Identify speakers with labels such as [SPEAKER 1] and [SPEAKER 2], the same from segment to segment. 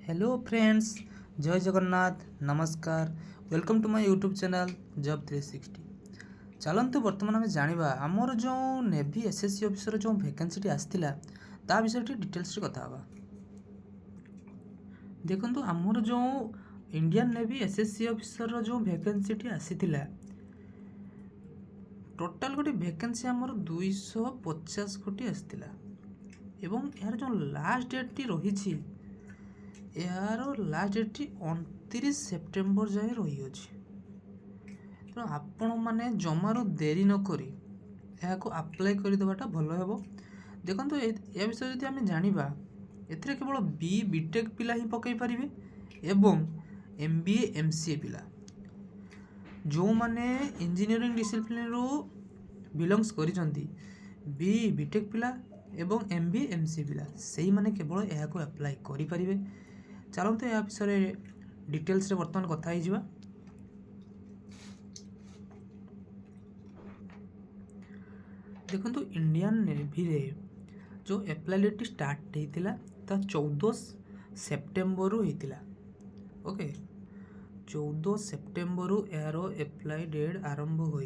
[SPEAKER 1] Hello friends, जय जगन्नाथ, नमस्कार। Welcome to my YouTube channel job 360। चलतु बर्तमान आम जाना आमर जो नेवी एसएससी ऑफिसर जो वैकेंसी आसाला ता विषय डिटेल्स कथा हाँ। देखो आमर जो इंडियन नेवी एसएससी ऑफिसर जो वैकेंसी आसाला टोटाल गोटे वैकेंसी आमर 250 कोटी आसाला एवं यार जो लास्ट डेट रही यार लास्ट डेट 29 सेप्टेम्बर जाए रही तो आपण मैंने जमार देरी नक आप्लाय करदेटा भल हे। देखो या विषय जब आम जाना ए केवल बीटेक पिला ही पकई पारे एवं एमबीए एमसीए पिला जो मैंने इंजीनियरिंग डिसिप्लिन रू बिलंग्स करिसेंती बीटेक पिला एवं एमबीए एमसीए पिला से मैंने केवल यह अप्लाई करें। चलते या विषय डिटेल्स रे बर्तमान कथा ही जिवा। देखो इंडियन नेवी रे जो अप्लाई डेट स्टार्ट होता 14 सेप्टेम्बर होता। ओके 14 सेप्टेम्बर यार अप्लाई डेट आरंभ हो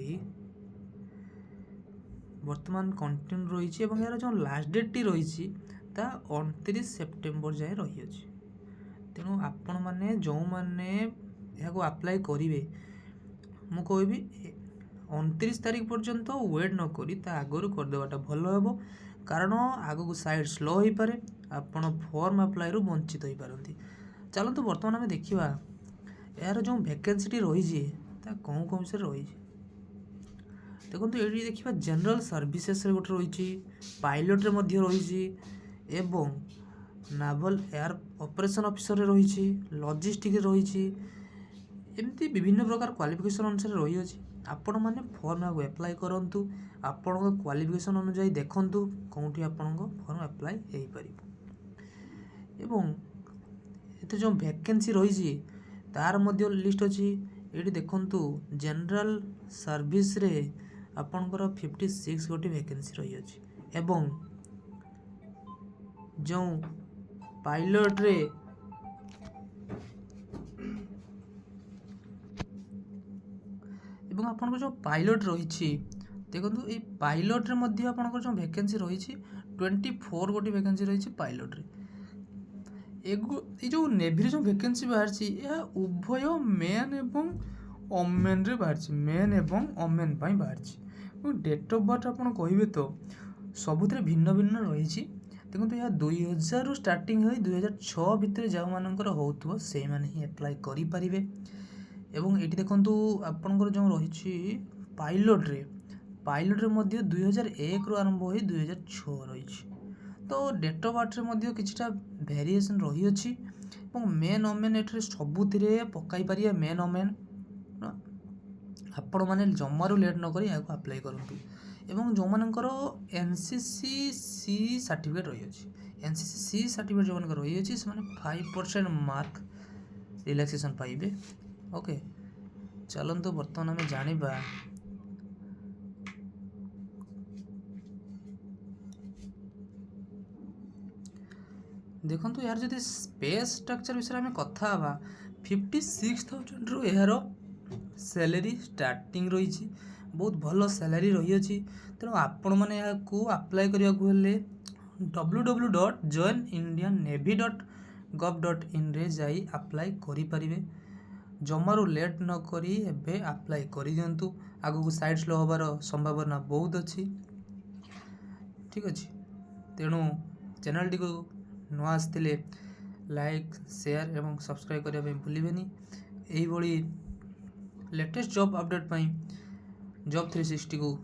[SPEAKER 1] वर्तमान कंटिन्यू रही यार जो लास्ट डेट रही 29 सेप्टेम्बर जाए रही है। तेणु आपण मैंने जो मैंने यहाँ आप्लाय करेंगे मु कहबी 29 तारीख पर्यंत वेट न करी आगु करदेटा भल हे। कारण आगू साइड स्लो हो पारे आपण फॉर्म अप्लाई रु वंचित हो पारती। चलतु बर्तमान आम देखा यार जो वैकेंसी रही कौन कौन विषय रही। देखो ये देखा जनरल सर्विसेस गोटे रही पायलट रही एवं नावल एयर ऑपरेशन ऑफिसर रही लॉजिस्टिक रही एमती विभिन्न प्रकार क्वालिफिकेशन अनुसार रही अछि। आपण मैंने फॉर्म अप्लाई करूँ आपण क्वालिफिकेशन अनुसार देखु कौटी आपण फॉर्म अप्लाई हो पार एवं ये जो वैकेंसी रही तार मध्य लिस्ट अच्छी ये देखु जनरल सर्विस रे आपणकर 56 गोटी वैकेंसी रही अछि एवं जो पायलट रे एवं आपन जो पायलट रही देखो ये पायलट रे मध्य आपन जो वैकेंसी रही 24 गोटी वैकेंसी रही पायलट रे। ये जो नेवी जो वैकेंसी बाहर उभय मेन एवं ओमेन रे बाहर मेन एवं ओमेन बाहर डेट ऑफ बर्थ आप कहे तो सबुत भिन्न भिन्न रही। देखो यह 2000 स्टार्टिंग हो 2006 भितर जो मानकर हो से माने ही अप्लाई करें। एवं ये देखो आपंकर जो रही पायलट रे मध्य 2001 रु आरंभ हो 2006 रही तो डेट ऑफ बर्थ रे किछटा वेरिएशन रही अछि। मेन ओमेन एठरे सबुथिरे पकाई पारिया मेन ओमेन आपण मैंने जमारू लेट न करी यहाँ आप्लाय करूँ। एवं जो मानकर एनसीसी सी सर्टिफिकेट रही है एनसीसी सी सर्टिफिकेट जो रही है 5% मार्क रिलैक्सेशन पाइबे। ओके चलतु बर्तमान आम जाना देखो यार जब स्पेस स्ट्रक्चर विषय में कथा हाँ 56,000 रु यार सैलरी स्टार्टिंग रही बहुत भल सैलरी रही अछि। तेणु आपण मैंने आप्लाय करने www.joinindiannavy.gov.in रे जाई आप्लाय करें। जमारू लेट न करी एबे आप्लाय कर दिंतु आगु साइड स्लो होबार संभावना बहुत अच्छी। ठीक अच्छे तेणु चैनल टी को नुआ आसते लाइक शेयर एवं सब्सक्राइब करने भूलें। यही लेटेस्ट जॉब अपडेट जॉब 360 को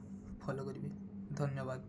[SPEAKER 1] फॉलो करेंगे। धन्यवाद।